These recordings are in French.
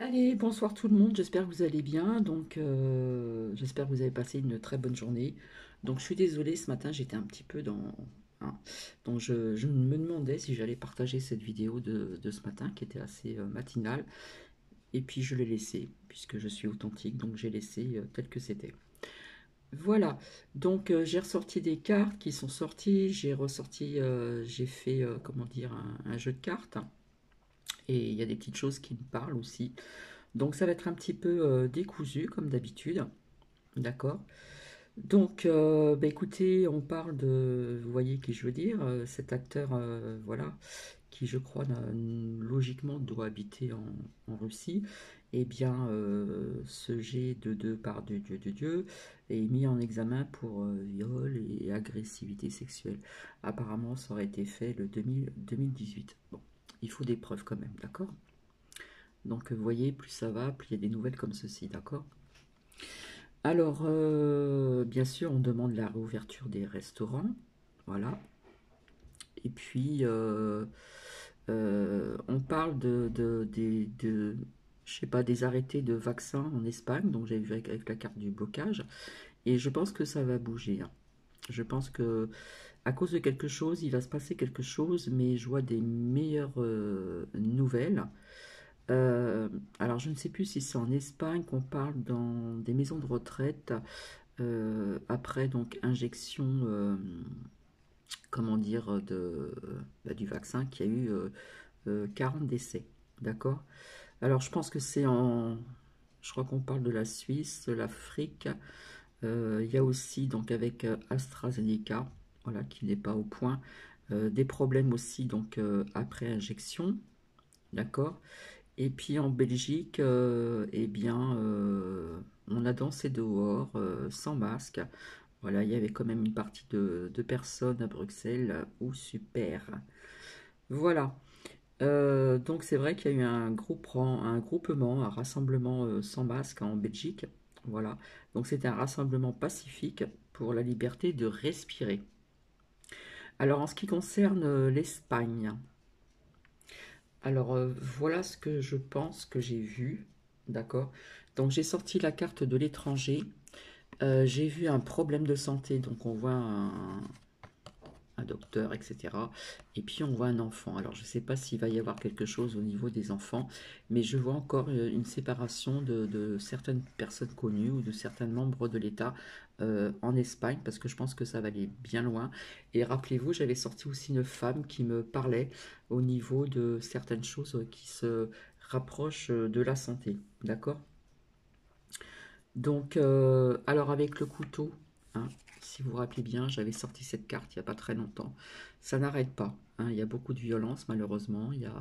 Allez, bonsoir tout le monde, j'espère que vous allez bien. J'espère que vous avez passé une très bonne journée. Donc, je suis désolée, ce matin, j'étais un petit peu dans... hein. Donc, je me demandais si j'allais partager cette vidéo de ce matin, qui était assez matinale. Et puis, je l'ai laissée, puisque je suis authentique, donc j'ai laissé tel que c'était. Voilà, j'ai ressorti des cartes qui sont sorties, j'ai fait, comment dire, un jeu de cartes. Et il y a des petites choses qui me parlent aussi. Donc ça va être un petit peu décousu comme d'habitude, d'accord? Écoutez, on parle de, vous voyez qui je veux dire, cet acteur, voilà, qui je crois logiquement doit habiter en Russie. Eh bien, ce G22 par Dieu est mis en examen pour viol et agressivité sexuelle. Apparemment, ça aurait été fait le 2018. Bon, il faut des preuves quand même, d'accord? Donc, vous voyez, plus ça va, plus il y a des nouvelles comme ceci, d'accord? Alors, bien sûr, on demande la réouverture des restaurants, voilà. Et puis, on parle je sais pas, des arrêtés de vaccins en Espagne, donc j'ai vu avec la carte du blocage, et je pense que ça va bouger, hein. Je pense que à cause de quelque chose, il va se passer quelque chose, mais je vois des meilleures nouvelles. Euh, alors, je ne sais plus si c'est en Espagne qu'on parle dans des maisons de retraite après donc injection, comment dire, du vaccin, qui a eu 40 décès, d'accord? Alors, je pense que je crois qu'on parle de la Suisse, de l'Afrique. Il y a aussi donc avec AstraZeneca, voilà, qui n'est pas au point. Des problèmes aussi donc après injection, d'accord? Et puis en Belgique, eh bien, on a dansé dehors sans masque. Voilà, il y avait quand même une partie de personnes à Bruxelles. Oh, super. Voilà. Donc c'est vrai qu'il y a eu un groupement, un rassemblement sans masque en Belgique. Voilà. Donc c'était un rassemblement pacifique pour la liberté de respirer. Alors en ce qui concerne l'Espagne, alors voilà ce que je pense que j'ai vu. D'accord. Donc j'ai sorti la carte de l'étranger. J'ai vu un problème de santé. Donc on voit un docteur, etc. Et puis on voit un enfant. Alors je ne sais pas s'il va y avoir quelque chose au niveau des enfants, mais je vois encore une séparation de certaines personnes connues ou de certains membres de l'État en Espagne, parce que je pense que ça va aller bien loin. Et rappelez-vous, j'avais sorti aussi une femme qui me parlait au niveau de certaines choses qui se rapprochent de la santé. D'accord? Alors avec le couteau, hein, si vous vous rappelez bien, j'avais sorti cette carte il n'y a pas très longtemps. Ça n'arrête pas, hein, il y a beaucoup de violence malheureusement, il y a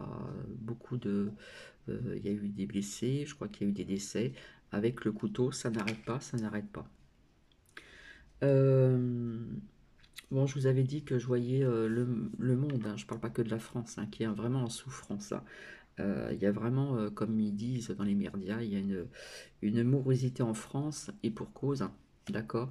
il y a eu des blessés, je crois qu'il y a eu des décès. Avec le couteau, ça n'arrête pas, ça n'arrête pas. Euh, bon, je vous avais dit que je voyais le monde, hein, je ne parle pas que de la France, hein, qui est vraiment en souffrance, hein. Il y a vraiment, comme ils disent dans les médias, il y a une morosité en France et pour cause, hein, d'accord?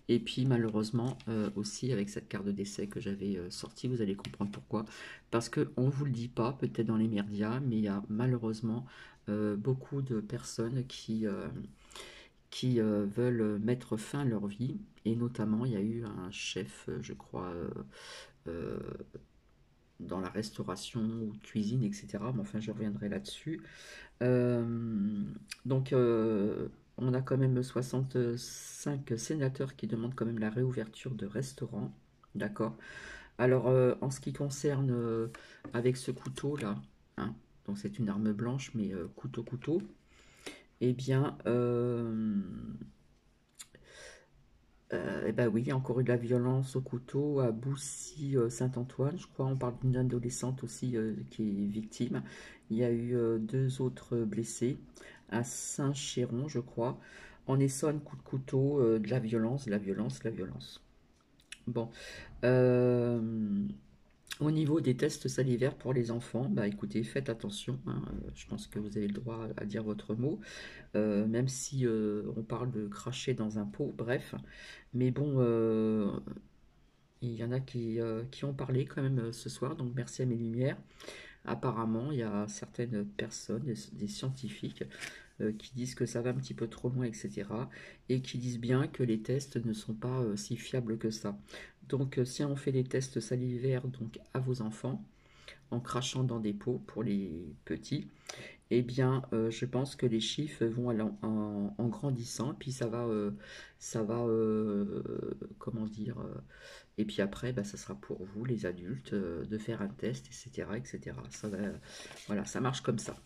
Et puis malheureusement aussi avec cette carte de décès que j'avais sortie, vous allez comprendre pourquoi. Parce qu'on ne vous le dit pas, peut-être dans les médias, mais il y a malheureusement beaucoup de personnes qui veulent mettre fin à leur vie. Et notamment, il y a eu un chef, je crois, euh, dans la restauration ou cuisine, etc. Mais enfin, je reviendrai là-dessus. Euh, donc, on a quand même 65 sénateurs qui demandent quand même la réouverture de restaurants. D'accord. Alors, en ce qui concerne avec ce couteau-là, hein, donc c'est une arme blanche, mais couteau-couteau, eh bien, eh ben oui, il y a encore eu de la violence au couteau à Boussy-Saint-Antoine, je crois. On parle d'une adolescente aussi qui est victime. Il y a eu deux autres blessés à Saint-Chéron, je crois. En Essonne, coup de couteau, de la violence, de la violence, de la violence. Bon. Euh, Au niveau des tests salivaires pour les enfants, bah écoutez, faites attention, hein, je pense que vous avez le droit à dire votre mot, même si on parle de cracher dans un pot, bref. Mais bon, il y en a qui ont parlé quand même ce soir, donc merci à mes lumières. apparemment, il y a certaines personnes, des scientifiques, qui disent que ça va un petit peu trop loin, etc. Et qui disent bien que les tests ne sont pas si fiables que ça. Donc, si on fait des tests salivaires donc, à vos enfants, en crachant dans des pots pour les petits, eh bien, je pense que les chiffres vont en grandissant, puis comment dire, et puis après, bah, ça sera pour vous, les adultes, de faire un test, etc., etc. Voilà, ça marche comme ça.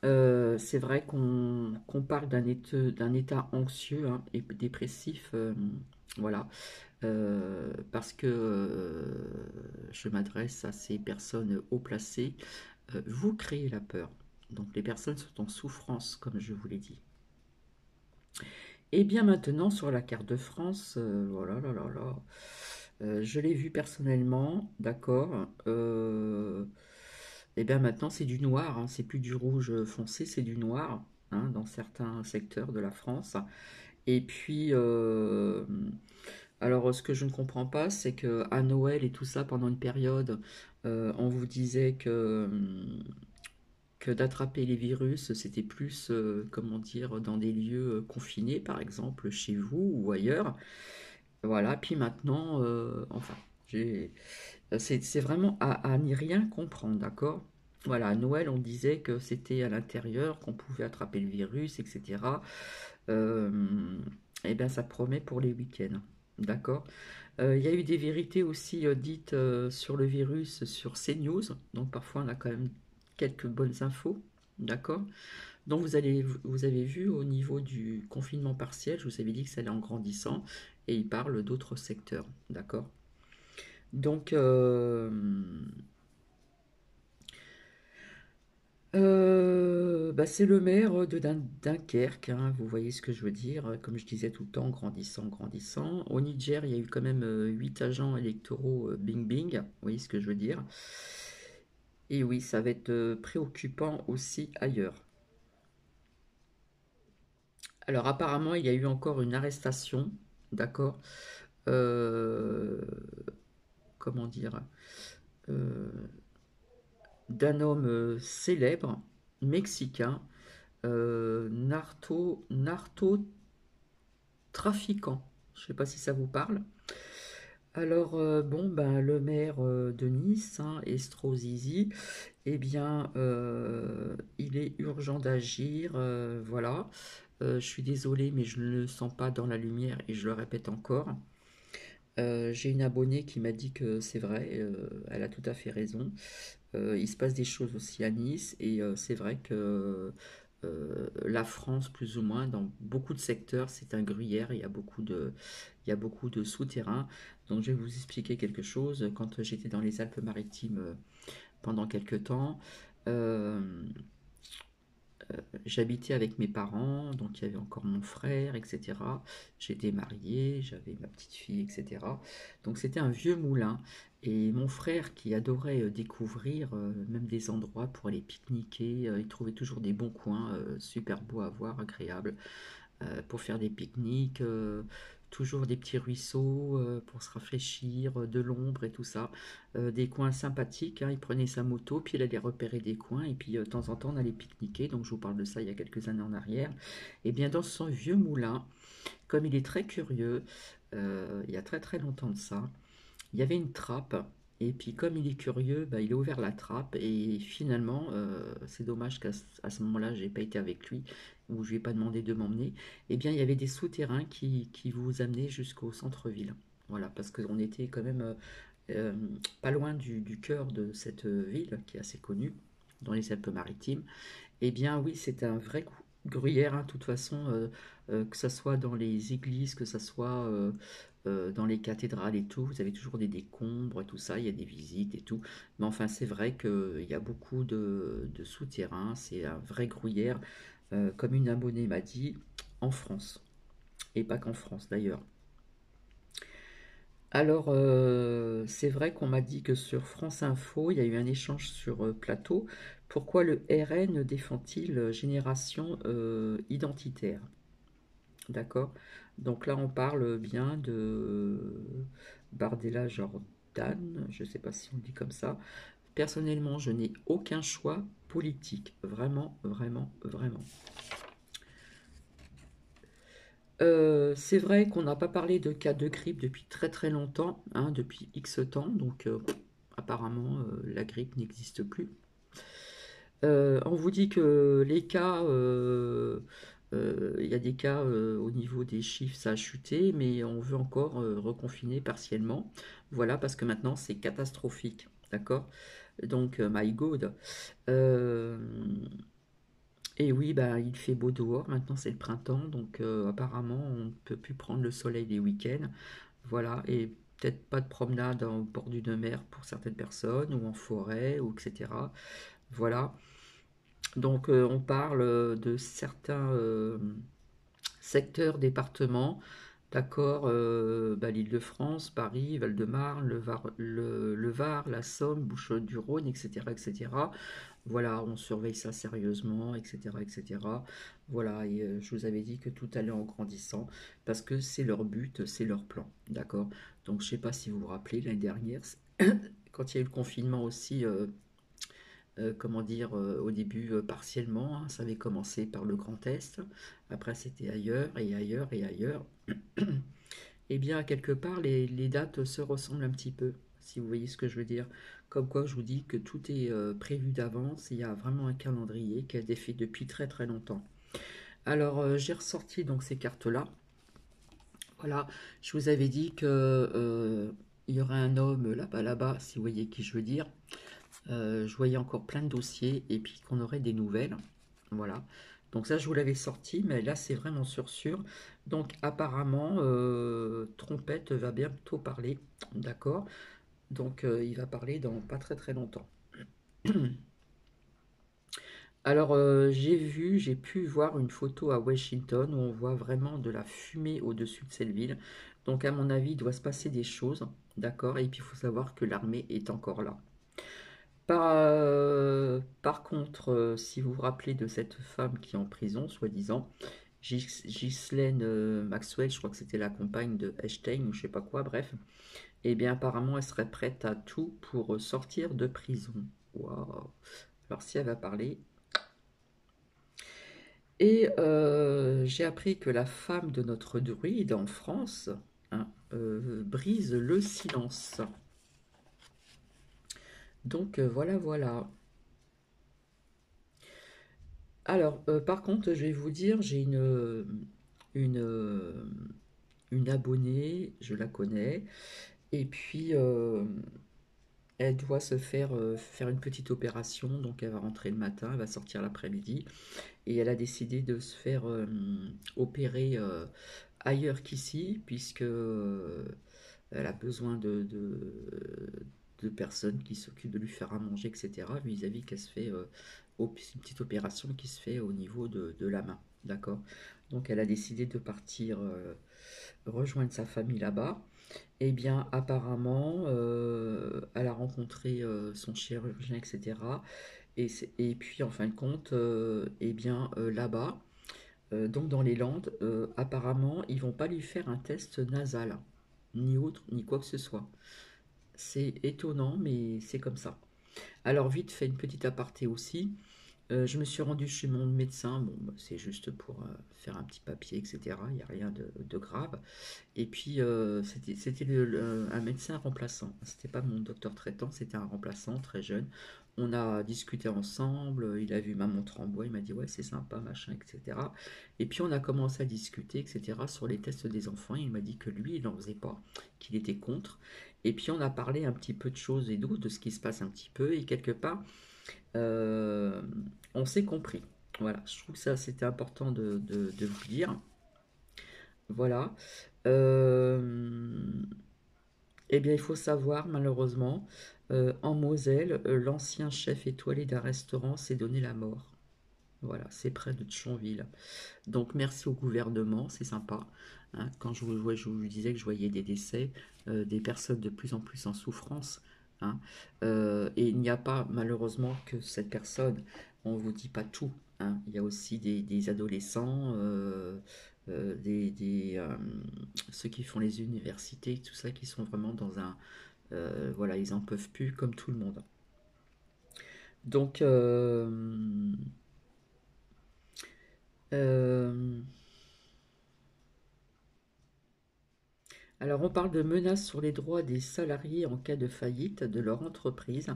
C'est vrai qu'on parle d'un état anxieux hein, et dépressif, voilà, parce que je m'adresse à ces personnes haut placées. Vous créez la peur. Donc les personnes sont en souffrance, comme je vous l'ai dit. Et bien maintenant, sur la carte de France, oh là là là là, je l'ai vu personnellement, d'accord. Et bien maintenant, c'est du noir, hein, c'est plus du rouge foncé, c'est du noir, hein, dans certains secteurs de la France. Et puis, alors ce que je ne comprends pas, c'est que à Noël et tout ça, pendant une période, on vous disait que d'attraper les virus, c'était plus, comment dire, dans des lieux confinés, par exemple chez vous ou ailleurs. Voilà, puis maintenant, enfin, c'est vraiment à n'y rien comprendre, d'accord? Voilà, à Noël, on disait que c'était à l'intérieur qu'on pouvait attraper le virus, etc. Euh, et bien, ça promet pour les week-ends, d'accord? Il y a eu des vérités aussi dites sur le virus sur CNews, donc parfois on a quand même quelques bonnes infos, d'accord? Donc vous avez vu au niveau du confinement partiel, je vous avais dit que ça allait en grandissant, et il parle d'autres secteurs, d'accord? Donc, bah, c'est le maire de Dunkerque, hein, vous voyez ce que je veux dire, comme je disais tout le temps, grandissant, grandissant. Au Niger, il y a eu quand même 8 agents électoraux bing bing, vous voyez ce que je veux dire. Et oui, ça va être préoccupant aussi ailleurs. Alors apparemment, il y a eu encore une arrestation, d'accord, euh, comment dire, euh, d'un homme célèbre, mexicain, narcotrafiquant. Je ne sais pas si ça vous parle. Alors, bon, ben, le maire de Nice, hein, Estrosi, eh bien, il est urgent d'agir, voilà. Je suis désolée, mais je ne le sens pas dans la lumière et je le répète encore. J'ai une abonnée qui m'a dit que c'est vrai, elle a tout à fait raison. Il se passe des choses aussi à Nice et c'est vrai que la France, plus ou moins, dans beaucoup de secteurs, c'est un gruyère, il y a beaucoup de souterrains. Donc je vais vous expliquer quelque chose. Quand j'étais dans les Alpes-Maritimes pendant quelques temps, euh, j'habitais avec mes parents, donc il y avait encore mon frère, etc. J'étais mariée, j'avais ma petite fille, etc. Donc c'était un vieux moulin. Et mon frère qui adorait découvrir même des endroits pour aller pique-niquer, il trouvait toujours des bons coins super beaux à voir, agréables pour faire des pique-niques, toujours des petits ruisseaux pour se rafraîchir, de l'ombre et tout ça, des coins sympathiques, hein. Il prenait sa moto, puis il allait repérer des coins, et puis de temps en temps on allait pique-niquer, donc je vous parle de ça il y a quelques années en arrière. Et bien dans son vieux moulin, comme il est très curieux, il y a très très longtemps de ça, il y avait une trappe. Et puis comme il est curieux, bah, il a ouvert la trappe et finalement, c'est dommage qu'à ce moment-là, j'ai pas été avec lui ou je lui ai pas demandé de m'emmener. Eh bien, il y avait des souterrains qui vous amenaient jusqu'au centre-ville. Voilà, parce qu'on était quand même euh, pas loin du cœur de cette ville qui est assez connue dans les Alpes-Maritimes. Eh bien oui, c'est un vrai gruyère, hein, de toute façon, que ce soit dans les églises, que ce soit dans les cathédrales et tout, vous avez toujours des décombres et tout ça, il y a des visites et tout. Mais enfin, c'est vrai qu'il y a beaucoup de souterrains, c'est un vrai gruyère, comme une abonnée m'a dit, en France. Et pas qu'en France d'ailleurs. Alors, c'est vrai qu'on m'a dit que sur France Info, il y a eu un échange sur plateau. Pourquoi le RN défend-il génération identitaire? D'accord? Donc là, on parle bien de Bardella Jordan, je ne sais pas si on dit comme ça, personnellement, je n'ai aucun choix politique. Vraiment, vraiment, vraiment. C'est vrai qu'on n'a pas parlé de cas de grippe depuis très très longtemps, hein, depuis X temps, donc apparemment la grippe n'existe plus. On vous dit que les cas, il y a des cas au niveau des chiffres, ça a chuté, mais on veut encore reconfiner partiellement. Voilà, parce que maintenant c'est catastrophique, d'accord? Donc, my God. Euh, et oui, bah, il fait beau dehors, maintenant c'est le printemps, donc apparemment on ne peut plus prendre le soleil les week-ends. Voilà, et peut-être pas de promenade en bord d'une mer pour certaines personnes, ou en forêt, ou etc. Voilà. Donc on parle de certains secteurs, départements, d'accord, bah, l'Île-de-France, Paris, Val-de-Marne, le Var, la Somme, Bouches-du-Rhône, etc., etc. Voilà, on surveille ça sérieusement, etc., etc. Voilà, et je vous avais dit que tout allait en grandissant, parce que c'est leur but, c'est leur plan, d'accord. Donc je ne sais pas si vous vous rappelez, l'année dernière, quand il y a eu le confinement aussi, comment dire, au début partiellement, hein, ça avait commencé par le Grand Est, après c'était ailleurs et ailleurs et ailleurs. Et bien, quelque part, les dates se ressemblent un petit peu, si vous voyez ce que je veux dire. Comme quoi, je vous dis que tout est prévu d'avance, il y a vraiment un calendrier qui a été fait depuis très très longtemps. Alors, j'ai ressorti donc ces cartes-là. Voilà, je vous avais dit que il y aurait un homme là-bas, là-bas, si vous voyez qui je veux dire. Je voyais encore plein de dossiers et puis qu'on aurait des nouvelles. Voilà. Donc ça, je vous l'avais sorti, mais là, c'est vraiment sûr. Donc apparemment, Trompette va bientôt parler. D'accord. Donc il va parler dans pas très très longtemps. Alors j'ai pu voir une photo à Washington où on voit vraiment de la fumée au-dessus de cette ville. Donc à mon avis, il doit se passer des choses. D'accord. Et puis il faut savoir que l'armée est encore là. Par contre, si vous vous rappelez de cette femme qui est en prison, soi-disant, Ghislaine Maxwell, je crois que c'était la compagne de Epstein ou je sais pas quoi, bref, eh bien apparemment elle serait prête à tout pour sortir de prison. Waouh! Alors si elle va parler. Et j'ai appris que la femme de notre druide en France, hein, brise le silence. Donc voilà, voilà. Alors, par contre, je vais vous dire, j'ai une, euh, une abonnée, je la connais, et puis elle doit se faire une petite opération, donc elle va rentrer le matin, elle va sortir l'après-midi, et elle a décidé de se faire opérer ailleurs qu'ici, puisque elle a besoin de personnes qui s'occupent de lui faire à manger, etc., vis-à-vis qu'elle se fait une petite opération qui se fait au niveau de la main. D'accord. Donc elle a décidé de partir rejoindre sa famille là-bas. Eh bien, apparemment, elle a rencontré son chirurgien, etc. Et puis, en fin de compte, eh bien, là-bas, donc dans les Landes, apparemment, ils vont pas lui faire un test nasal, ni autre, ni quoi que ce soit. C'est étonnant, mais c'est comme ça. Alors, vite fait, une petite aparté aussi. Je me suis rendu chez mon médecin, bon, bah, c'est juste pour faire un petit papier, etc. Il n'y a rien de grave. Et puis, c'était un médecin remplaçant. C'était pas mon docteur traitant, c'était un remplaçant très jeune. On a discuté ensemble, il a vu ma montre en bois, il m'a dit ouais, c'est sympa, machin, etc. Et puis, on a commencé à discuter, etc. sur les tests des enfants. Il m'a dit que lui, il n'en faisait pas, qu'il était contre. Et puis, on a parlé un petit peu de choses et d'autres, de ce qui se passe un petit peu. Et quelque part, euh, on s'est compris. Voilà, je trouve que ça, c'était important de vous dire. Voilà. Euh, eh bien, il faut savoir, malheureusement, en Moselle, l'ancien chef étoilé d'un restaurant s'est donné la mort. Voilà, c'est près de Thionville. Donc, merci au gouvernement, c'est sympa. Hein. Quand je vous disais que je voyais des décès, des personnes de plus en plus en souffrance. Hein. Et il n'y a pas, malheureusement, que cette personne. On ne vous dit pas tout. Hein. Il y a aussi des adolescents, ceux qui font les universités, tout ça, qui sont vraiment dans un... voilà, ils en peuvent plus comme tout le monde. Donc, euh, alors, on parle de menaces sur les droits des salariés en cas de faillite de leur entreprise.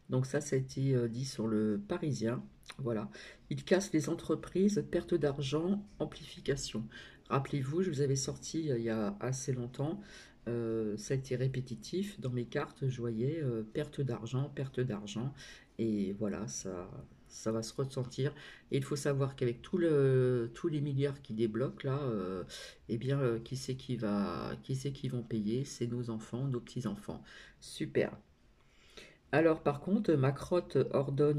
Donc ça a été dit sur le Parisien. Voilà. Ils cassent les entreprises, perte d'argent, amplification. Rappelez-vous, je vous avais sorti il y a assez longtemps. Ça a été répétitif. Dans mes cartes, je voyais perte d'argent, perte d'argent. Et voilà, ça va se ressentir. Et il faut savoir qu'avec tous les milliards qui débloquent là, eh bien, qui c'est qui vont payer? C'est nos enfants, nos petits-enfants. Super. Alors, par contre, Macrotte ordonne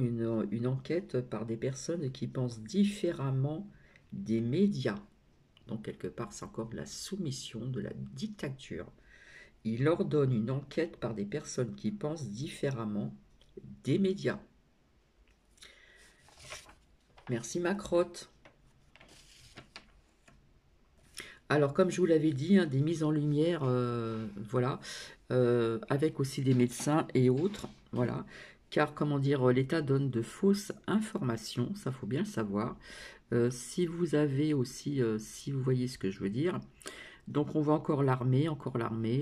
une enquête par des personnes qui pensent différemment des médias. Donc, quelque part, c'est encore de la soumission, de la dictature. Il ordonne une enquête par des personnes qui pensent différemment des médias. Merci, Macrotte. Alors, comme je vous l'avais dit, hein, des mises en lumière, voilà, avec aussi des médecins et autres, voilà. Car, comment dire, l'État donne de fausses informations, ça faut bien le savoir. Si vous avez aussi, si vous voyez ce que je veux dire, donc on voit encore l'armée,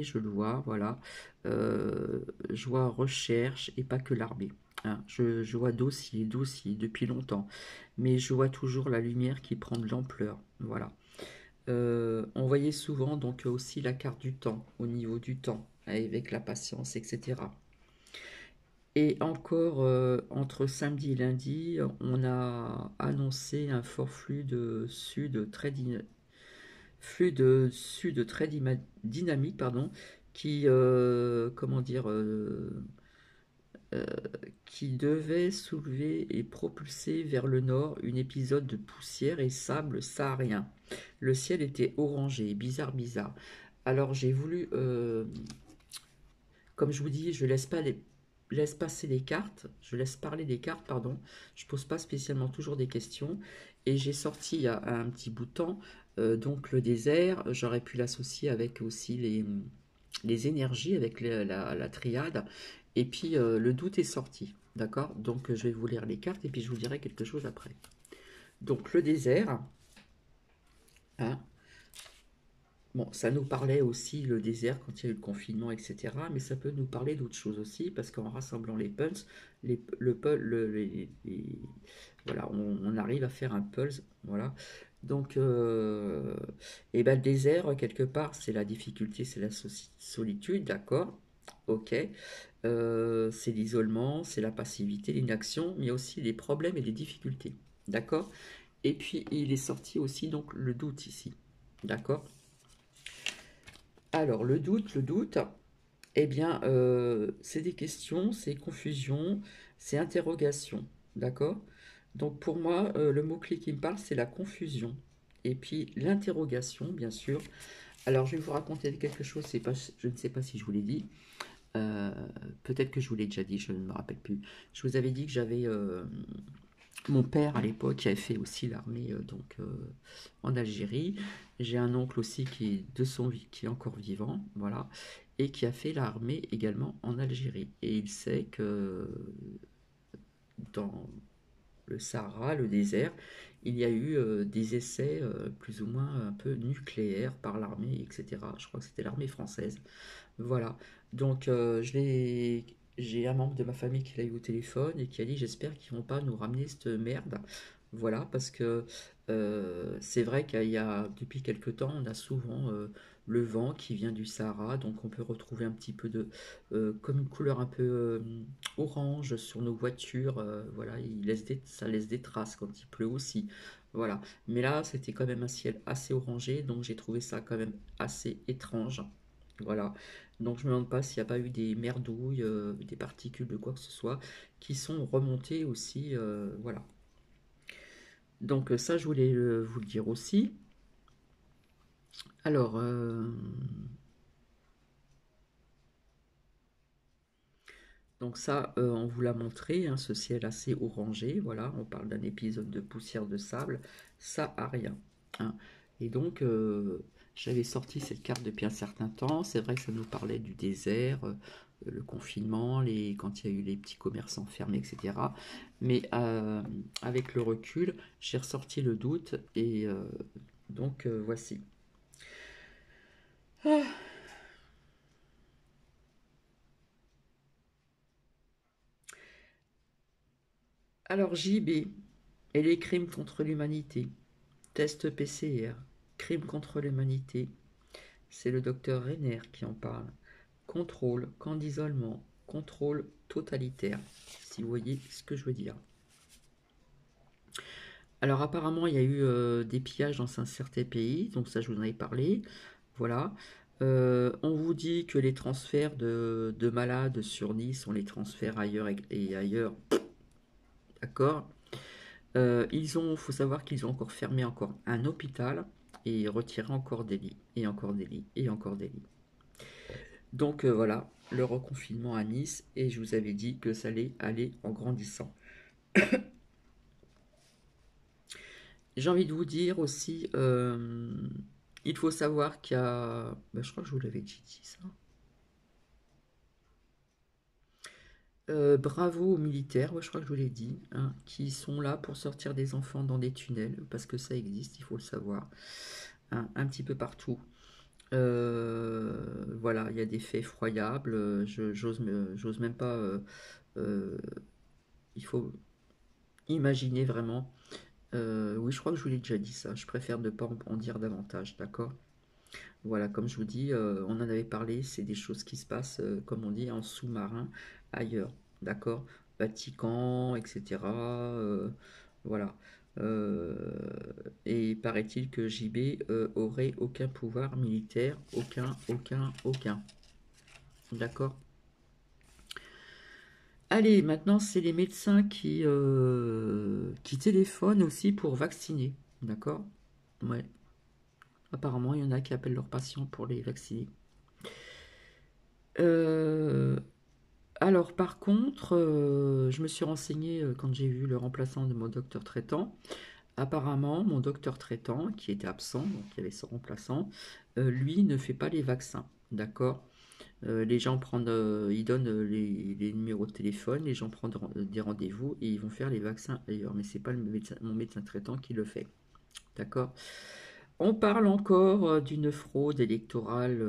je le vois, voilà. Je vois recherche et pas que l'armée. Hein. Je vois dossier depuis longtemps, mais je vois toujours la lumière qui prend de l'ampleur, voilà. On voyait souvent donc aussi la carte du temps, au niveau du temps, avec la patience, etc. Et encore, entre samedi et lundi, on a annoncé un fort flux de sud très dynamique, pardon, qui, comment dire, euh, qui devait soulever et propulser vers le nord une épisode de poussière et sable saharien. Le ciel était orangé, bizarre, bizarre. Alors j'ai voulu, comme je vous dis, je laisse pas les, laisse passer les cartes, je laisse parler des cartes, pardon. Je pose pas spécialement toujours des questions. Et j'ai sorti il y a un petit bout de temps, donc le désert. J'aurais pu l'associer avec aussi les énergies, avec la triade. Et puis le doute est sorti, d'accord. Donc je vais vous lire les cartes et puis je vous dirai quelque chose après. Donc le désert, hein, bon, ça nous parlait aussi, le désert, quand il y a eu le confinement, etc. Mais ça peut nous parler d'autres choses aussi, parce qu'en rassemblant les pulses, voilà, on arrive à faire un pulse. Voilà. Donc, et ben, le désert, quelque part, c'est la difficulté, c'est la solitude, d'accord. Ok. C'est l'isolement, c'est la passivité, l'inaction, mais aussi les problèmes et les difficultés. D'accord. Et puis, il est sorti aussi, donc, le doute ici. D'accord. Alors, le doute, eh bien, c'est des questions, c'est confusion, c'est interrogation, d'accord? Donc, pour moi, le mot-clé qui me parle, c'est la confusion. Et puis, l'interrogation, bien sûr. Alors, je vais vous raconter quelque chose, je ne sais pas si je vous l'ai dit. Euh, Peut-être que je vous l'ai déjà dit, je ne me rappelle plus. Je vous avais dit que j'avais mon père à l'époque qui avait fait aussi l'armée en Algérie. J'ai un oncle aussi qui est encore vivant, voilà, et qui a fait l'armée également en Algérie. Et il sait que dans le Sahara, le désert, il y a eu des essais plus ou moins un peu nucléaires par l'armée, etc. Je crois que c'était l'armée française. Voilà. Donc j'ai un membre de ma famille qui l'a eu au téléphone et qui a dit j'espère qu'ils vont pas nous ramener cette merde. Voilà, parce que c'est vrai qu'il y a depuis quelque temps, on a souvent le vent qui vient du Sahara, donc on peut retrouver un petit peu de comme une couleur un peu orange sur nos voitures. Voilà, ça laisse des traces quand il pleut aussi. Voilà. Mais là, c'était quand même un ciel assez orangé, donc j'ai trouvé ça quand même assez étrange. Voilà. Donc je me demande pas s'il n'y a pas eu des merdouilles, des particules de quoi que ce soit, qui sont remontées aussi. Voilà. Donc ça, je voulais vous le dire aussi. Alors, donc ça, on vous l'a montré, hein, ce ciel assez orangé. Voilà, on parle d'un épisode de poussière de sable. Ça a rien. Hein. Et donc, j'avais sorti cette carte depuis un certain temps. C'est vrai que ça nous parlait du désert. le confinement, quand il y a eu les petits commerçants fermés, etc. Mais avec le recul, j'ai ressorti le doute et donc voici. Alors JB et les crimes contre l'humanité. Test PCR. Crimes contre l'humanité. C'est le docteur Renner qui en parle. Contrôle, camp d'isolement, contrôle totalitaire. Si vous voyez ce que je veux dire. Alors apparemment, il y a eu des pillages dans un certain pays, donc ça je vous en avais parlé. Voilà. On vous dit que les transferts de malades sur Nice, on les transfère ailleurs et ailleurs. D'accord. Faut savoir qu'ils ont encore fermé encore un hôpital et retiré encore des lits, et encore des lits, et encore des lits. Donc voilà, le reconfinement à Nice, et je vous avais dit que ça allait aller en grandissant. J'ai envie de vous dire aussi, il faut savoir qu'il y a... ben, je crois que je vous l'avais dit ça. Bravo aux militaires, ouais, je crois que je vous l'ai dit, hein, qui sont là pour sortir des enfants dans des tunnels, parce que ça existe, il faut le savoir, hein, un petit peu partout. Voilà, il y a des faits effroyables, j'ose même pas... il faut imaginer vraiment. Oui, je crois que je vous l'ai déjà dit ça, je préfère ne pas en dire davantage, d'accord? Voilà, comme je vous dis, on en avait parlé, c'est des choses qui se passent, comme on dit, en sous-marin, ailleurs, d'accord? Vatican, etc. Voilà. Euh, et paraît-il que JB aurait aucun pouvoir militaire, aucun. D'accord? Allez, maintenant, c'est les médecins qui téléphonent aussi pour vacciner, d'accord? Ouais. Apparemment, il y en a qui appellent leurs patients pour les vacciner. Euh, alors, par contre, je me suis renseignée quand j'ai vu le remplaçant de mon docteur traitant. Apparemment, mon docteur traitant, qui était absent, donc il y avait son remplaçant, lui ne fait pas les vaccins. D'accord? Les gens ils donnent les numéros de téléphone, les gens prennent des rendez-vous et ils vont faire les vaccins ailleurs. Mais c'est pas mon médecin traitant qui le fait. D'accord? On parle encore d'une fraude électorale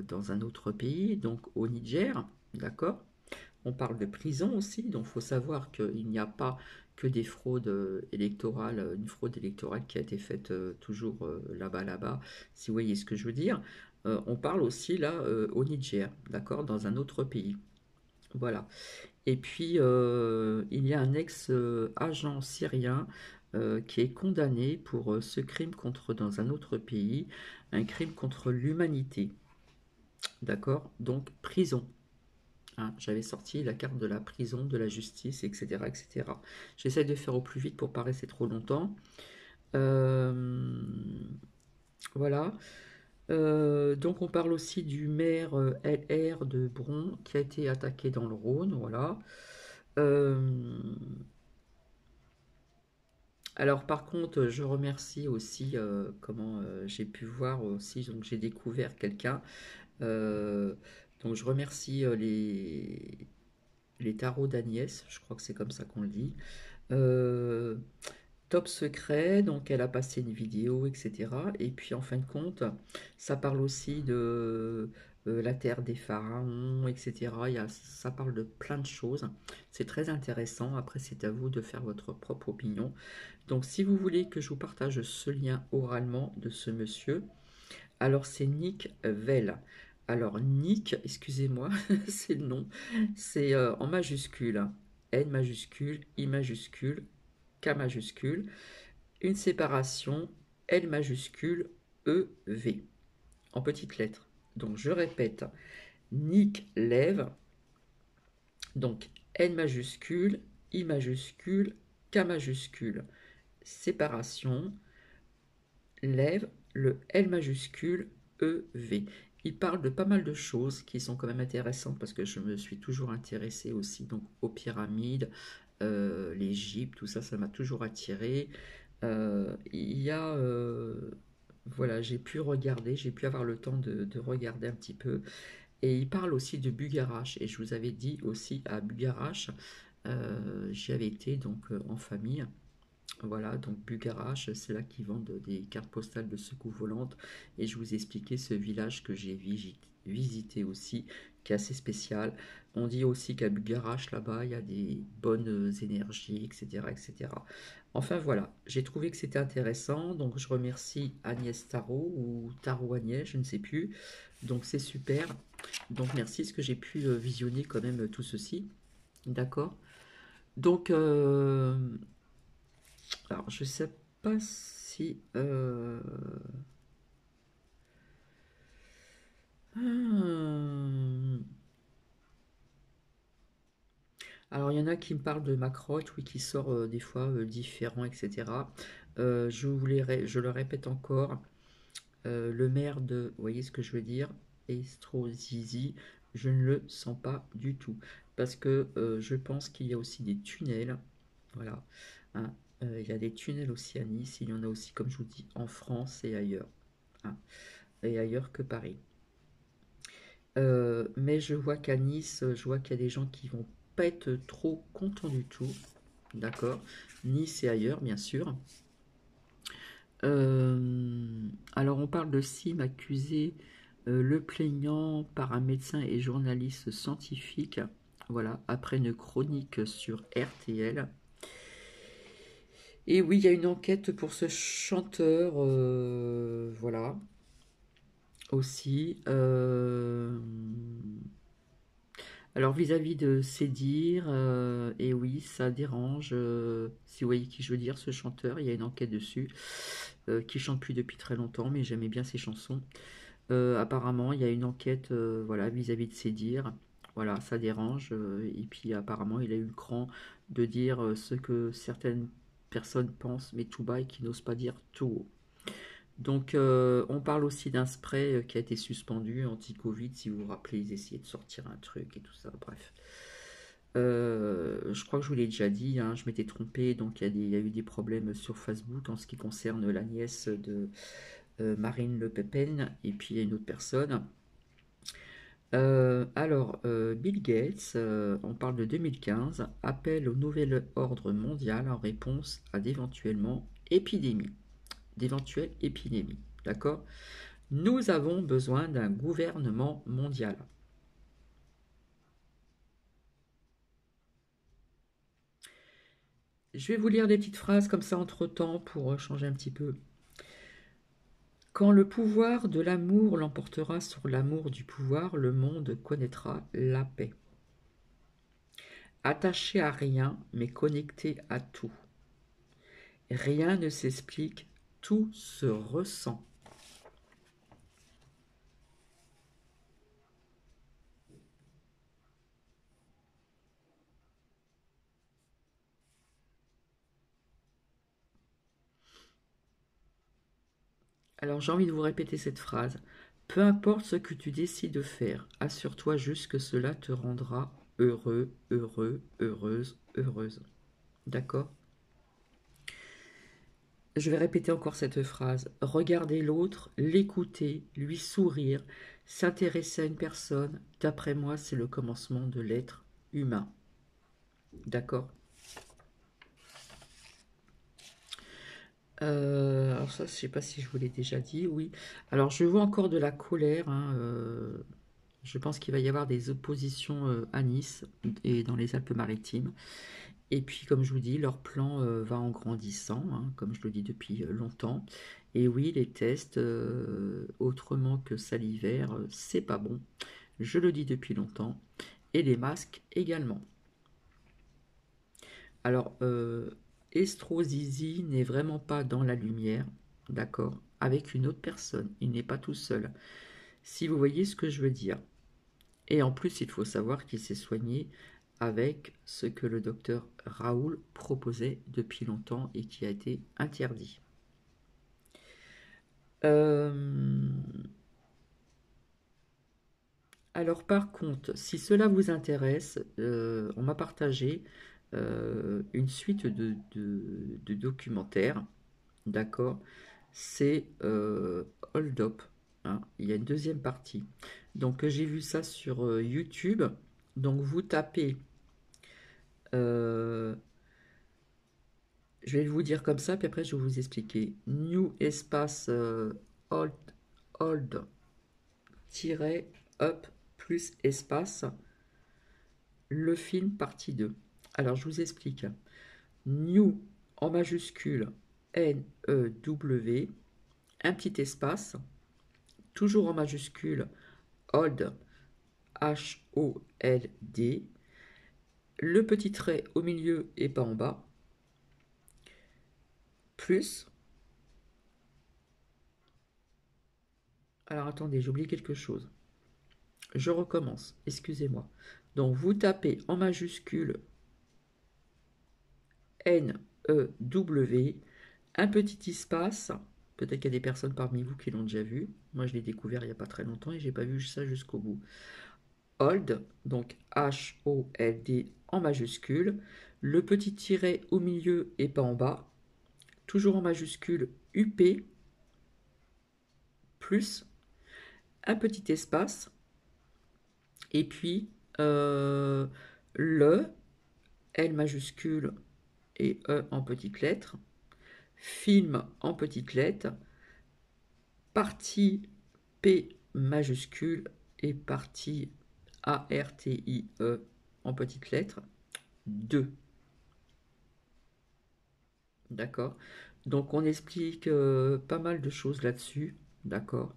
dans un autre pays, donc au Niger. D'accord? On parle de prison aussi, donc il faut savoir qu'il n'y a pas que des fraudes électorales, une fraude électorale qui a été faite toujours là-bas, si vous voyez ce que je veux dire. On parle aussi là au Niger, d'accord, dans un autre pays. Voilà. Et puis, il y a un ex-agent syrien qui est condamné pour ce crime dans un autre pays, un crime contre l'humanité. D'accord? Donc, prison. Hein, j'avais sorti la carte de la prison, de la justice, etc. etc. J'essaie de faire au plus vite pour pas rester trop longtemps. Euh, voilà. Donc on parle aussi du maire LR de Bron qui a été attaqué dans le Rhône. Voilà. Euh, alors par contre, je remercie aussi comment j'ai pu voir aussi, donc j'ai découvert quelqu'un. Euh, donc je remercie les tarots d'Agnès, je crois que c'est comme ça qu'on le dit. Euh, Top secret, donc elle a passé une vidéo, etc. Et puis en fin de compte, ça parle aussi de la terre des pharaons, etc. Ça parle de plein de choses. C'est très intéressant. Après, c'est à vous de faire votre propre opinion. Donc si vous voulez que je vous partage ce lien oralement de ce monsieur, alors c'est Nick Vell. Alors Nick, excusez-moi, c'est le nom, c'est en majuscule. N majuscule, I majuscule, K majuscule, une séparation L majuscule, E, V, en petites lettres. Donc je répète, Nick lève, donc N majuscule, I majuscule, K majuscule, séparation, lève le L majuscule EV. Il parle de pas mal de choses qui sont quand même intéressantes parce que je me suis toujours intéressée aussi donc aux pyramides, l'Égypte, tout ça, ça m'a toujours attiré. Il y a, voilà, j'ai pu avoir le temps de regarder un petit peu. Et il parle aussi de Bugarache. Et je vous avais dit aussi à Bugarache, j'y avais été donc en famille. Voilà, donc Bugarache, c'est là qu'ils vendent des cartes postales de secours volantes. Et je vous expliquais ce village que j'ai visité aussi, qui est assez spécial. On dit aussi qu'à Bugarache, là-bas, il y a des bonnes énergies, etc., etc. Enfin voilà, j'ai trouvé que c'était intéressant. Donc je remercie Agnès Tarot ou Tarot Agnès, je ne sais plus. Donc c'est super. Donc merci, parce que j'ai pu visionner quand même tout ceci. D'accord. Donc, alors je sais pas si... hmm. Alors il y en a qui me parlent de Macrotte, oui, qui sort des fois différent, etc. Je le répète encore, le maire de... Vous voyez ce que je veux dire? Estrozizi, je ne le sens pas du tout. Parce que je pense qu'il y a aussi des tunnels. Voilà. Hein. Il y a des tunnels aussi à Nice. Il y en a aussi, comme je vous dis, en France et ailleurs. Hein. Et ailleurs que Paris. Mais je vois qu'à Nice, je vois qu'il y a des gens qui vont pas être trop contents du tout. D'accord? Nice et ailleurs, bien sûr. Alors, on parle de Sim accusé, le plaignant par un médecin et journaliste scientifique. Voilà, après une chronique sur RTL. Et oui, il y a une enquête pour ce chanteur. Voilà, aussi. Alors vis-à-vis de ses dires, et oui, ça dérange. Si vous voyez qui je veux dire, ce chanteur, il y a une enquête dessus, qui chante plus depuis très longtemps, mais j'aimais bien ses chansons. Apparemment, il y a une enquête, voilà, vis-à-vis de ses dires. Voilà, ça dérange. Et puis apparemment, il a eu le cran de dire ce que certaines personnes pensent, mais tout bas, et qui n'osent pas dire tout haut. Donc, on parle aussi d'un spray qui a été suspendu, anti-Covid, si vous vous rappelez, ils essayaient de sortir un truc et tout ça, bref. Je crois que je vous l'ai déjà dit, hein, je m'étais trompé, donc il y a eu des problèmes sur Facebook en ce qui concerne la nièce de Marine Le Pen, et puis il y a une autre personne. Bill Gates, on parle de 2015, appelle au nouvel ordre mondial en réponse à d'éventuelles épidémies. D'accord? Nous avons besoin d'un gouvernement mondial. Je vais vous lire des petites phrases comme ça entre-temps pour changer un petit peu. Quand le pouvoir de l'amour l'emportera sur l'amour du pouvoir, le monde connaîtra la paix. Attaché à rien, mais connecté à tout. Rien ne s'explique, tout se ressent. Alors j'ai envie de vous répéter cette phrase. Peu importe ce que tu décides de faire, assure-toi juste que cela te rendra heureux, heureux, heureuse, heureuse. D'accord? Je vais répéter encore cette phrase. Regarder l'autre, l'écouter, lui sourire, s'intéresser à une personne, d'après moi, c'est le commencement de l'être humain. D'accord? Alors ça, je ne sais pas si je vous l'ai déjà dit, oui. Alors je vois encore de la colère, hein, je pense qu'il va y avoir des oppositions à Nice et dans les Alpes-Maritimes. Et puis, comme je vous dis, leur plan va en grandissant, hein, comme je le dis depuis longtemps. Et oui, les tests, autrement que salivaires, c'est pas bon. Je le dis depuis longtemps. Et les masques également. Alors, Estrozizi n'est vraiment pas dans la lumière, d'accord, avec une autre personne. Il n'est pas tout seul. Si vous voyez ce que je veux dire. Et en plus, il faut savoir qu'il s'est soigné avec ce que le docteur Raoul proposait depuis longtemps et qui a été interdit. Euh, Alors par contre, si cela vous intéresse, on m'a partagé une suite de documentaires, d'accord? C'est Hold Up, hein. Il y a une deuxième partie. Donc j'ai vu ça sur YouTube. Donc vous tapez, je vais vous dire comme ça, puis après je vais vous expliquer. New espace old, old up plus espace le film partie 2. Alors je vous explique. New en majuscule N-E-W, un petit espace, toujours en majuscule old H-O-L-D, le petit trait au milieu et pas en bas, plus. Alors attendez, j'ai oublié quelque chose. Je recommence, excusez-moi. Donc vous tapez en majuscule N-E-W, un petit espace. Peut-être qu'il y a des personnes parmi vous qui l'ont déjà vu. Moi, je l'ai découvert il n'y a pas très longtemps et j'ai pas vu ça jusqu'au bout. Hold, donc H-O-L-D en majuscule. Le petit tiret au milieu et pas en bas. Toujours en majuscule UP, plus un petit espace. Et puis le L majuscule et E en petites lettres. Film en petites lettres. Partie P majuscule et partie A-R-T-I-E en petites lettres, 2. D'accord. Donc on explique pas mal de choses là-dessus. D'accord.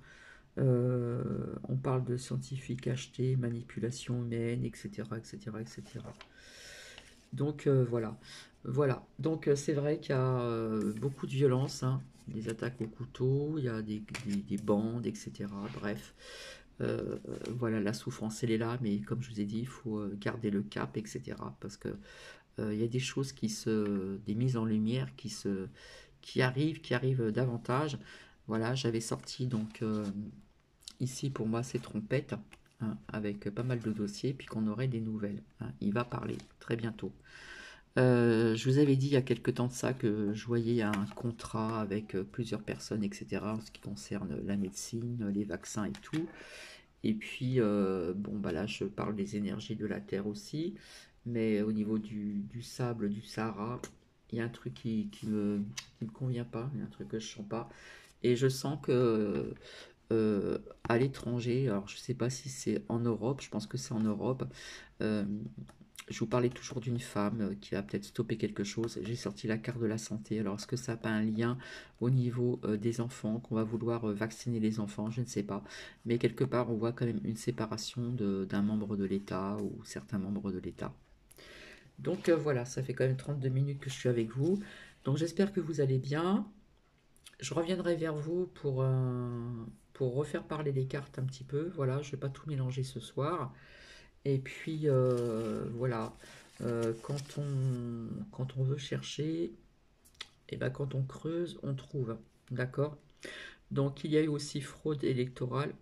On parle de scientifiques achetés, manipulation humaine, etc. etc., etc. Donc voilà. Voilà. Donc c'est vrai qu'il y a beaucoup de violence, hein. Des attaques au couteau, il y a des bandes, etc. Bref. Voilà, la souffrance, elle est là, mais comme je vous ai dit, il faut garder le cap, etc. Parce que il y a des choses des mises en lumière qui arrivent davantage. Voilà, j'avais sorti donc ici pour moi c'est Trompette, hein, avec pas mal de dossiers, puis qu'on aurait des nouvelles, hein. Il va parler très bientôt. Je vous avais dit il y a quelque temps de ça que je voyais un contrat avec plusieurs personnes, etc. En ce qui concerne la médecine, les vaccins et tout. Et puis, bon, bah là, je parle des énergies de la Terre aussi. Mais au niveau du sable du Sahara, il y a un truc qui me convient pas. Il y a un truc que je sens pas. Et je sens que à l'étranger, alors je sais pas si c'est en Europe, je pense que c'est en Europe, euh, je vous parlais toujours d'une femme qui a peut-être stoppé quelque chose. J'ai sorti la carte de la santé. Alors, est-ce que ça n'a pas un lien au niveau des enfants, qu'on va vouloir vacciner les enfants? Je ne sais pas. Mais quelque part, on voit quand même une séparation d'un membre de l'État ou certains membres de l'État. Donc voilà, ça fait quand même 32 minutes que je suis avec vous. Donc j'espère que vous allez bien. Je reviendrai vers vous pour refaire parler les cartes un petit peu. Voilà, je ne vais pas tout mélanger ce soir. Et puis voilà, quand on veut chercher, et ben quand on creuse, on trouve. D'accord. Donc il y a eu aussi fraude électorale,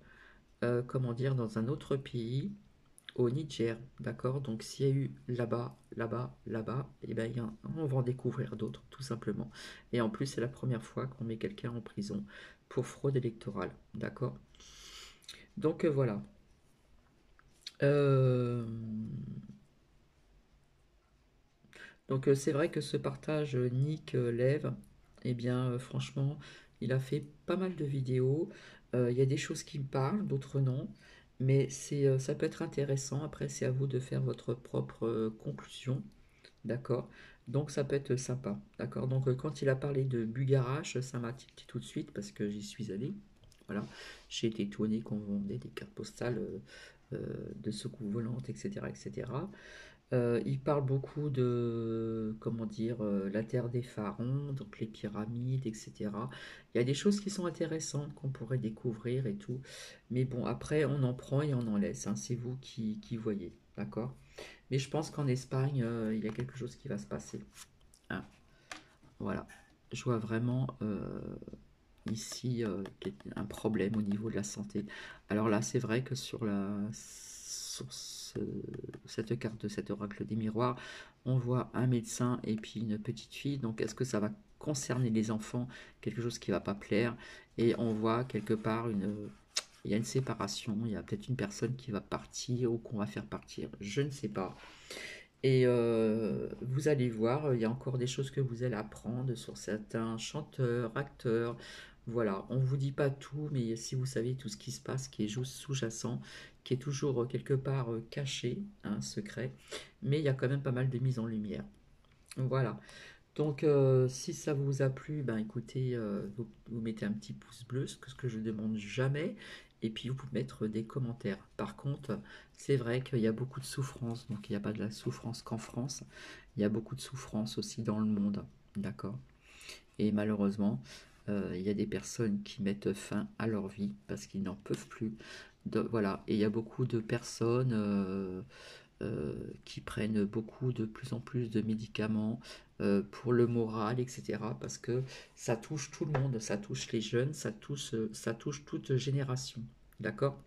comment dire, dans un autre pays, au Niger. D'accord. Donc s'il y a eu là-bas, là-bas, là-bas, et ben on va en découvrir d'autres, tout simplement. Et en plus, c'est la première fois qu'on met quelqu'un en prison pour fraude électorale. D'accord. Donc voilà. Euh, Donc c'est vrai que ce partage Nick Lève, eh bien franchement, il a fait pas mal de vidéos. Il y a des choses qui me parlent, d'autres non. Mais ça peut être intéressant. Après, c'est à vous de faire votre propre conclusion. D'accord? Donc ça peut être sympa. D'accord? Donc quand il a parlé de Bugarache, ça m'a tilté tout de suite parce que j'y suis allé. Voilà. J'ai été étonné qu'on vendait des cartes postales de secours volantes, etc., etc. Il parle beaucoup de, comment dire, la terre des pharaons, donc les pyramides, etc. Il y a des choses qui sont intéressantes qu'on pourrait découvrir et tout. Mais bon, après, on en prend et on en laisse, hein. C'est vous qui voyez, d'accord? Mais je pense qu'en Espagne, il y a quelque chose qui va se passer, hein. Voilà. Je vois vraiment ici un problème au niveau de la santé. Alors là, c'est vrai que cette carte de cet oracle des miroirs, on voit un médecin et puis une petite fille. Donc, est-ce que ça va concerner les enfants? Quelque chose qui va pas plaire. Et on voit quelque part Il y a une séparation, il y a peut-être une personne qui va partir ou qu'on va faire partir, je ne sais pas. Et vous allez voir, il y a encore des choses que vous allez apprendre sur certains chanteurs, acteurs. Voilà, on ne vous dit pas tout, mais si vous savez tout ce qui se passe, qui est sous-jacent, qui est toujours quelque part caché, hein, secret, mais il y a quand même pas mal de mise en lumière. Voilà. Donc, si ça vous a plu, ben écoutez, vous mettez un petit pouce bleu, ce que je ne demande jamais, et puis vous pouvez mettre des commentaires. Par contre, c'est vrai qu'il y a beaucoup de souffrance, donc il n'y a pas de la souffrance qu'en France, il y a beaucoup de souffrance aussi dans le monde, d'accord? Et malheureusement, il y a des personnes qui mettent fin à leur vie parce qu'ils n'en peuvent plus. Voilà, et il y a beaucoup de personnes qui prennent beaucoup de plus en plus de médicaments pour le moral, etc. Parce que ça touche tout le monde, ça touche les jeunes, ça touche toute génération. D'accord?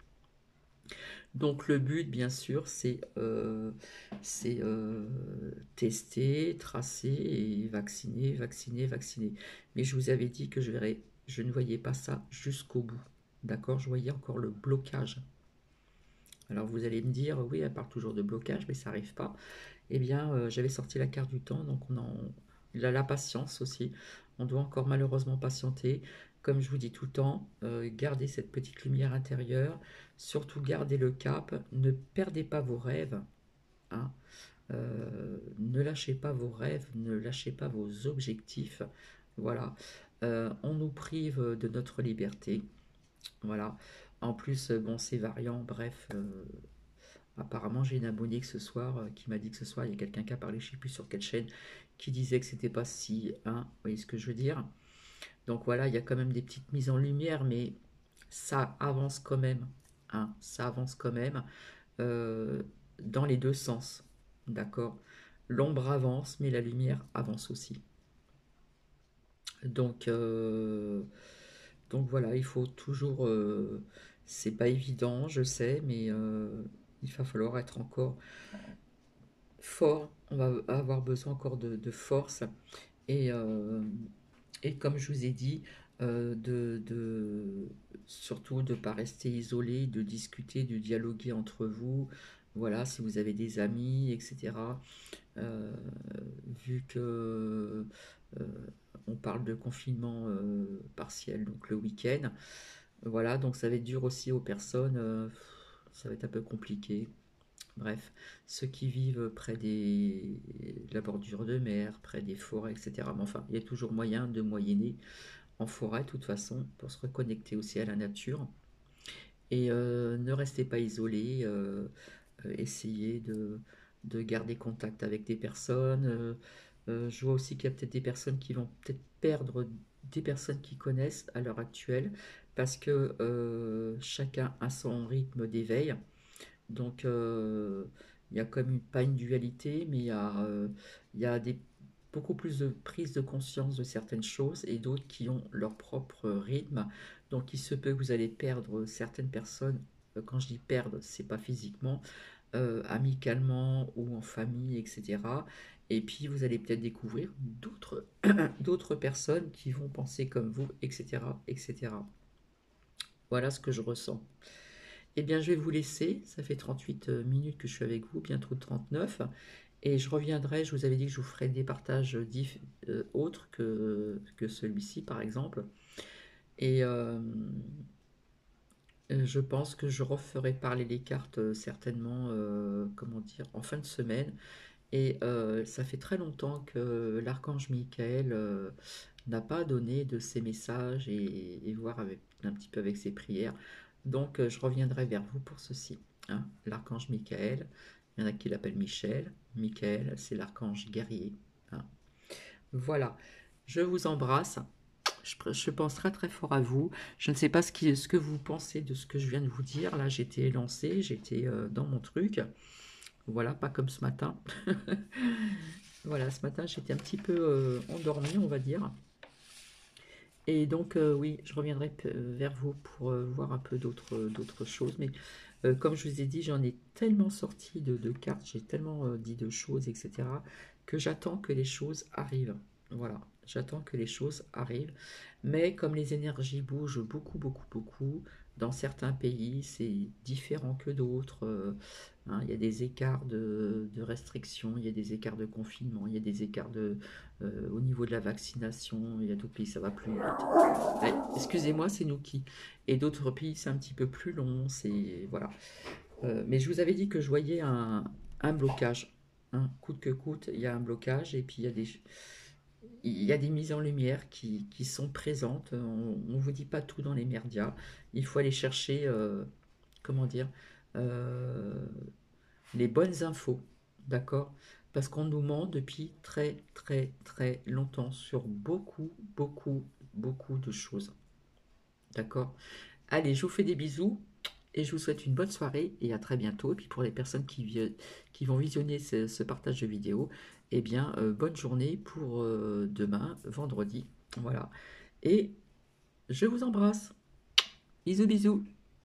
Donc le but, bien sûr, c'est tester, tracer et vacciner, vacciner, vacciner. Mais je vous avais dit que je ne voyais pas ça jusqu'au bout. D'accord? Je voyais encore le blocage. Alors vous allez me dire, oui, elle parle toujours de blocage, mais ça n'arrive pas. Eh bien, j'avais sorti la carte du temps, donc il a la patience aussi. On doit encore malheureusement patienter. Comme je vous dis tout le temps, gardez cette petite lumière intérieure, surtout gardez le cap, ne perdez pas vos rêves, hein. Ne lâchez pas vos rêves, ne lâchez pas vos objectifs. Voilà. On nous prive de notre liberté. Voilà. En plus, bon, c'est variant, bref. Apparemment, j'ai une abonnée que ce soir qui m'a dit que ce soir, il y a quelqu'un qui a parlé, je ne sais plus sur quelle chaîne, qui disait que c'était pas si, hein, vous voyez ce que je veux dire? Donc voilà, il y a quand même des petites mises en lumière, mais ça avance quand même, hein, ça avance quand même euh, dans les deux sens, d'accord? L'ombre avance, mais la lumière avance aussi. Donc, euh, donc voilà, il faut toujours, c'est pas évident, je sais, mais il va falloir être encore fort, on va avoir besoin encore de force et, euh, et comme je vous ai dit, surtout de ne pas rester isolé, de discuter, de dialoguer entre vous. Voilà, si vous avez des amis, etc. Euh, vu que euh, on parle de confinement partiel, donc le week-end. Voilà, donc ça va être dur aussi aux personnes. Ça va être un peu compliqué. Bref, ceux qui vivent près de la bordure de mer, près des forêts, etc. Mais enfin, il y a toujours moyen de moyenner en forêt, de toute façon, pour se reconnecter aussi à la nature. Et ne restez pas isolés, essayez de garder contact avec des personnes. Je vois aussi qu'il y a peut-être des personnes qui vont peut-être perdre des personnes qui connaissent à l'heure actuelle, parce que chacun a son rythme d'éveil. Donc, il y a comme pas une dualité, mais il y a beaucoup plus de prise de conscience de certaines choses et d'autres qui ont leur propre rythme. Donc, il se peut que vous allez perdre certaines personnes. Quand je dis perdre, c'est pas physiquement, amicalement ou en famille, etc. Et puis, vous allez peut-être découvrir d'autres personnes qui vont penser comme vous, etc., etc. Voilà ce que je ressens. Eh bien, je vais vous laisser. Ça fait 38 minutes que je suis avec vous, bientôt 39. Et je reviendrai, je vous avais dit que je vous ferai des partages autres que celui-ci, par exemple. Et je pense que je referai parler les cartes certainement, comment dire, en fin de semaine. Et ça fait très longtemps que l'archange Michael n'a pas donné de ses messages et voir un petit peu avec ses prières. Donc je reviendrai vers vous pour ceci, hein. L'archange Michael, il y en a qui l'appellent Michel. Michael, c'est l'archange guerrier, hein. Voilà, je vous embrasse. Je pense très très fort à vous. Je ne sais pas ce que vous pensez de ce que je viens de vous dire. Là, j'étais lancée, j'étais dans mon truc. Voilà, pas comme ce matin. Voilà, ce matin, j'étais un petit peu endormie, on va dire. Et donc, oui, je reviendrai vers vous pour voir un peu d'autres choses. Mais comme je vous ai dit, j'en ai tellement sorti de cartes, j'ai tellement dit de choses, etc., que j'attends que les choses arrivent. Voilà, j'attends que les choses arrivent. Mais comme les énergies bougent beaucoup, beaucoup, beaucoup, Dans certains pays, c'est différent que d'autres. Hein, il y a des écarts de restrictions, il y a des écarts de confinement, il y a des écarts au niveau de la vaccination. Il y a d'autres pays, ça va plus vite. Ouais, excusez-moi, c'est nous qui. Et d'autres pays, c'est un petit peu plus long. C'est voilà. Mais je vous avais dit que je voyais un blocage. Hein, coûte que coûte, il y a un blocage et puis il y a des mises en lumière qui sont présentes. On ne vous dit pas tout dans les médias. Il faut aller chercher, comment dire, euh, les bonnes infos, d'accord? Parce qu'on nous ment depuis très très très longtemps sur beaucoup beaucoup beaucoup de choses, d'accord? Allez, je vous fais des bisous et je vous souhaite une bonne soirée et à très bientôt. Et puis pour les personnes qui vont visionner ce partage de vidéo, eh bien, bonne journée pour demain, vendredi. Voilà. Et je vous embrasse. Bisous, bisous.